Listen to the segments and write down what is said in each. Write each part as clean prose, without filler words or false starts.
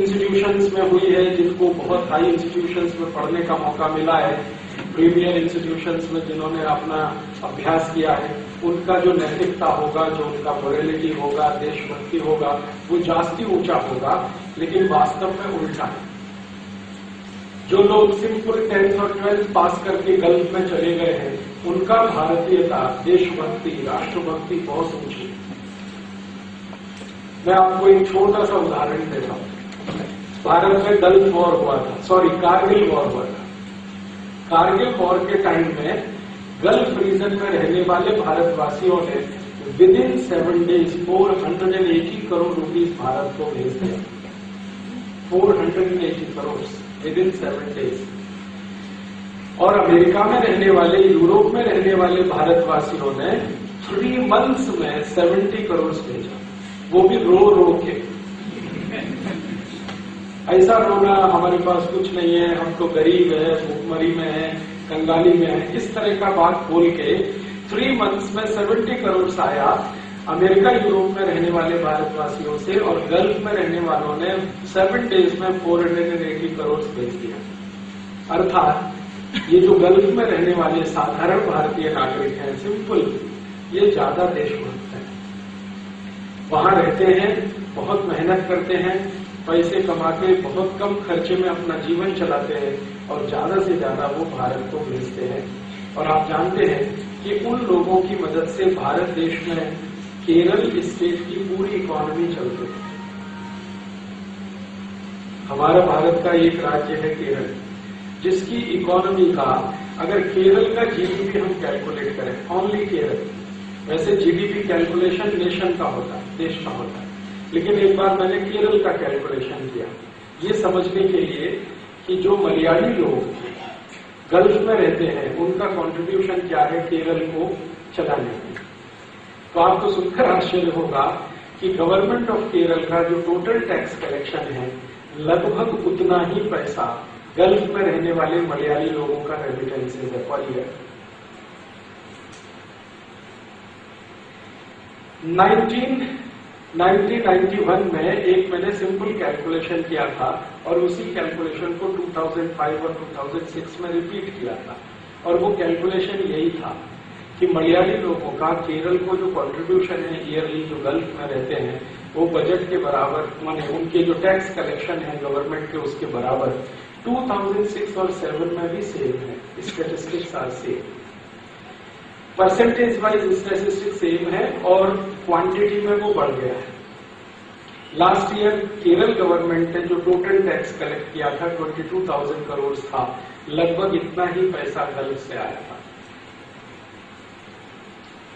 Institutions में हुई है, जिनको बहुत हाई इंस्टीट्यूशंस में पढ़ने का मौका मिला है, प्रीमियर इंस्टीट्यूशंस में जिन्होंने अपना अभ्यास किया है, उनका जो नैतिकता होगा, जो उनका मोरलिटी होगा, देशभक्ति होगा, वो जास्ती ऊंचा होगा। लेकिन वास्तव में उल्टा है। जो लोग सिंपल 10th और 12th पास करके गल्फ में चले गए हैं, उनका भारतीयता, देशभक्ति, राष्ट्रभक्ति बहुत ऊंची है। मैं आपको एक छोटा सा उदाहरण देता हूं। भारत में गल्फ वॉर हुआ था, कारगिल वॉर हुआ था। कारगिल वॉर के टाइम में गल्फ रीजन में रहने वाले भारतवासियों ने with in 7 days 480 crore rupees Bharat को भेज दिया। 480 करोड़ विद इन 7 days। और अमेरिका में रहने वाले, यूरोप में रहने वाले भारतवासियों ने 3 months में 70 करोड़ भेजा, वो भी रो रो के। ऐसा रोना हमारे पास कुछ नहीं है, हम तो गरीब है, भूखमरी में है, कंगाली में है, इस तरह का बात बोल के 3 months में 70 करोड़ आया अमेरिका यूरोप में रहने वाले भारतवासियों से, और गल्फ में रहने वालों ने 7 days में 480 करोड़ भेज दिया। अर्थात ये जो गल्फ में रहने वाले साधारण भारतीय नागरिक हैं, सिंपल, ये ज्यादा देशभक्त हैं। वहां रहते हैं, बहुत मेहनत करते हैं, पैसे कमा के बहुत कम खर्चे में अपना जीवन चलाते हैं, और ज्यादा से ज्यादा वो भारत को भेजते हैं। और आप जानते हैं कि उन लोगों की मदद से भारत देश में केरल स्टेट की पूरी इकोनॉमी चलती है। हमारा भारत का एक राज्य है केरल, जिसकी इकोनॉमी का, अगर केरल का जीडीपी हम कैलकुलेट करें, ओनली केरल, वैसे जीडीपी कैलकुलेशन नेशन का होता है, देश का होता है, लेकिन एक बार मैंने केरल का कैलकुलेशन किया, ये समझने के लिए कि जो मलयाली लोग गल्फ में रहते हैं, उनका कंट्रीब्यूशन क्या है केरल को चलाने में। तो आपको सुनकर आश्चर्य होगा कि गवर्नमेंट ऑफ केरल का जो टोटल टैक्स कलेक्शन है, लगभग उतना ही पैसा गल्फ में रहने वाले मलयाली लोगों का रेमिटेंसेज है पर ईयर। 1991 में एक मैंने सिंपल कैलकुलेशन किया था, और उसी कैलकुलेशन को 2005 और 2006 में रिपीट किया था, और वो कैलकुलेशन यही था कि मलयाली लोगों का केरल को जो कंट्रीब्यूशन है ईयरली, जो गल्फ में रहते हैं, वो बजट के बराबर, माने उनके जो टैक्स कलेक्शन है गवर्नमेंट के, उसके बराबर 2006 और 7 में भी सेम है। Statistics are same, percentage wise statistics same है, और क्वांटिटी में वो बढ़ गया है। लास्ट ईयर केरल गवर्नमेंट ने जो टोटल टैक्स कलेक्ट किया था 22,000 करोड़ था, लगभग इतना ही पैसा गल्फ से आया था।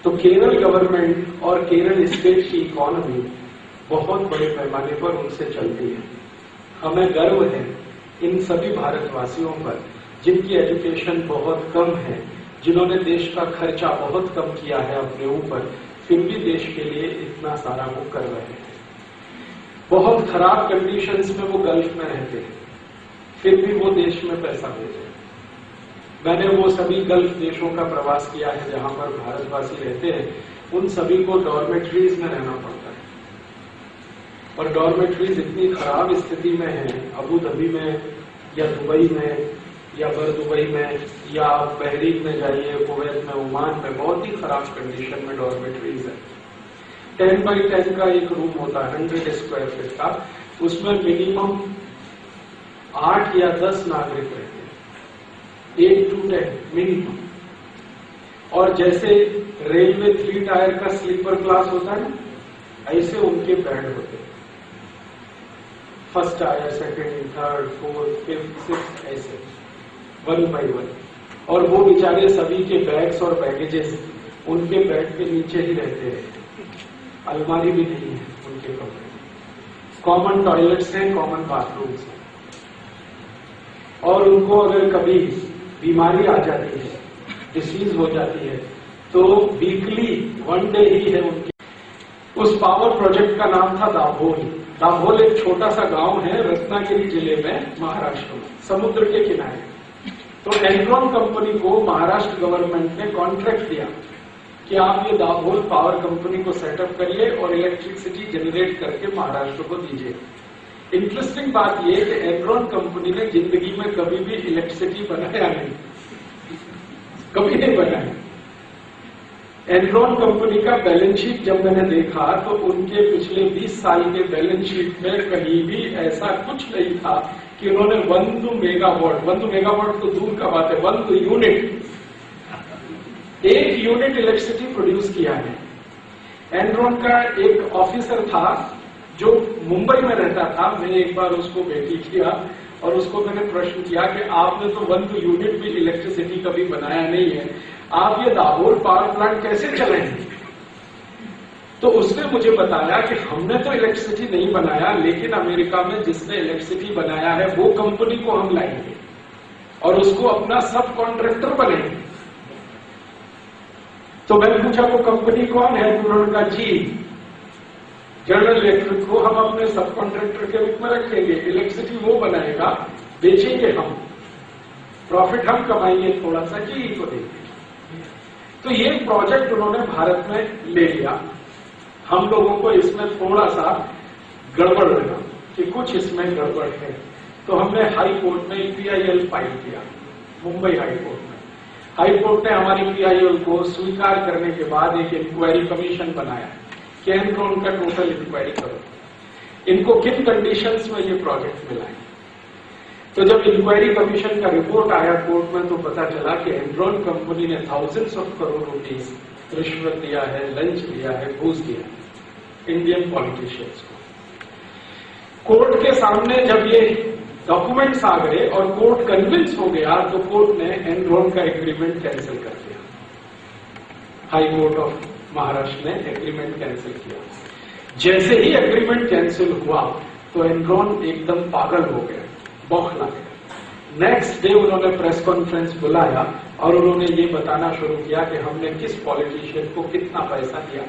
तो केरल गवर्नमेंट और केरल स्टेट की इकोनॉमी बहुत बड़े पैमाने पर उनसे चलती है। हमें गर्व है इन सभी भारतवासियों पर जिनकी एजुकेशन बहुत कम है, जिन्होंने देश का खर्चा बहुत कम किया है अपने ऊपर, फिर भी देश के लिए इतना सारा वो कर रहे हैं। बहुत खराब कंडीशंस में वो गल्फ में रहते हैं, फिर भी वो देश में पैसा भेजे। मैंने वो सभी गल्फ देशों का प्रवास किया है जहां पर भारतवासी रहते हैं, उन सभी को डॉर्मेट्रीज में रहना पड़ता है, और डॉर्मेट्रीज इतनी खराब स्थिति में है, अबू धाबी में या दुबई में या दुबई में, या बहरीन में जाइए, कुवैत में, ओमान में, बहुत ही खराब कंडीशन में डॉर्मेट्रीज है। 10 by 10 का एक रूम होता है, 100 स्क्वायर फीट का, उसमें मिनिमम 8 या 10 नागरिक रहते हैं, 8 to 10 मिनिमम। और जैसे रेलवे 3 टायर का स्लीपर क्लास होता है, ऐसे उनके बेड होते हैं, 1st tyre, 2nd, 3rd, 4th, 5th, 6th, ऐसे 1 by 1। और वो बेचारे सभी के बैग्स और बैगेजेस उनके बेड के नीचे ही रहते हैं, अलमारी भी नहीं है उनके कमरे में, कॉमन टॉयलेट्स हैं, कॉमन बाथरूम्स हैं। और उनको अगर कभी बीमारी आ जाती है, डिसीज हो जाती है, तो वीकली 1 day ही है उनके। उस पावर प्रोजेक्ट का नाम था दाभोल। दाभोल एक छोटा सा गांव है रत्नागिरी जिले में, महाराष्ट्र में, समुद्र के किनारे। तो एनरॉन कंपनी को महाराष्ट्र गवर्नमेंट ने कॉन्ट्रैक्ट दिया कि आप ये दाभोल पावर कंपनी को सेटअप करिए और इलेक्ट्रिसिटी जनरेट करके महाराष्ट्र को दीजिए। इंटरेस्टिंग बात यह कि एनरॉन कंपनी ने जिंदगी में कभी भी इलेक्ट्रिसिटी बनाया नहीं, कभी नहीं बनाया। एनरॉन कंपनी का बैलेंस शीट जब मैंने देखा तो उनके पिछले 20 साल के बैलेंस शीट में कहीं भी ऐसा कुछ नहीं था कि उन्होंने 1 मेगावाट तो दूर का बात है, 1 यूनिट, 1 यूनिट इलेक्ट्रिसिटी प्रोड्यूस किया है। एनरॉन का एक ऑफिसर था जो मुंबई में रहता था, मैंने एक बार उसको भेटी किया और उसको मैंने प्रश्न किया कि आपने तो 1 यूनिट भी इलेक्ट्रिसिटी कभी बनाया नहीं है, आप ये दाभोल पावर प्लांट कैसे चलाएंगे? तो उसने मुझे बताया कि हमने तो इलेक्ट्रिसिटी नहीं बनाया, लेकिन अमेरिका में जिसने इलेक्ट्रिसिटी बनाया है वो कंपनी को हम लाएंगे और उसको अपना सब कॉन्ट्रैक्टर बनाएंगे। तो मैंने पूछा वो कंपनी कौन है? उन्होंने कहा जी जनरल इलेक्ट्रिक को हम अपने सब कॉन्ट्रैक्टर के रूप में रखेंगे, इलेक्ट्रिसिटी वो बनाएगा, बेचेंगे हम, प्रॉफिट हम कमाएंगे थोड़ा सा, जी को देंगे। तो ये प्रोजेक्ट उन्होंने भारत में ले लिया। हम लोगों को इसमें थोड़ा सा गड़बड़ लगा कि कुछ इसमें गड़बड़ है, तो हमने हाई कोर्ट में PIL फाइल किया, मुंबई हाई कोर्ट में। हाई कोर्ट ने हमारी PIL को स्वीकार करने के बाद एक इंक्वायरी कमीशन बनाया कि एनरॉन का टोटल इंक्वायरी करो, इनको किन कंडीशंस में ये प्रोजेक्ट मिला है। तो जब इंक्वायरी कमीशन का रिपोर्ट आया कोर्ट में तो पता चला कि एनरॉन कंपनी ने थाउजेंड्स ऑफ करोड़ रुपीस रिश्वत दिया है, लंच दिया है, घूस दिया है इंडियन पॉलिटिशियंस को। कोर्ट के सामने जब ये डॉक्यूमेंट्स आ गए और कोर्ट कन्विंस हो गया तो कोर्ट ने एनरॉन का एग्रीमेंट कैंसिल कर दिया। हाई कोर्ट ऑफ महाराष्ट्र ने एग्रीमेंट कैंसिल किया। जैसे ही एग्रीमेंट कैंसिल हुआ तो एनरॉन एकदम पागल हो गया, बौखला गया। नेक्स्ट डे उन्होंने प्रेस कॉन्फ्रेंस बुलाया और उन्होंने ये बताना शुरू किया कि हमने किस पॉलिटिशियन को कितना पैसा दिया।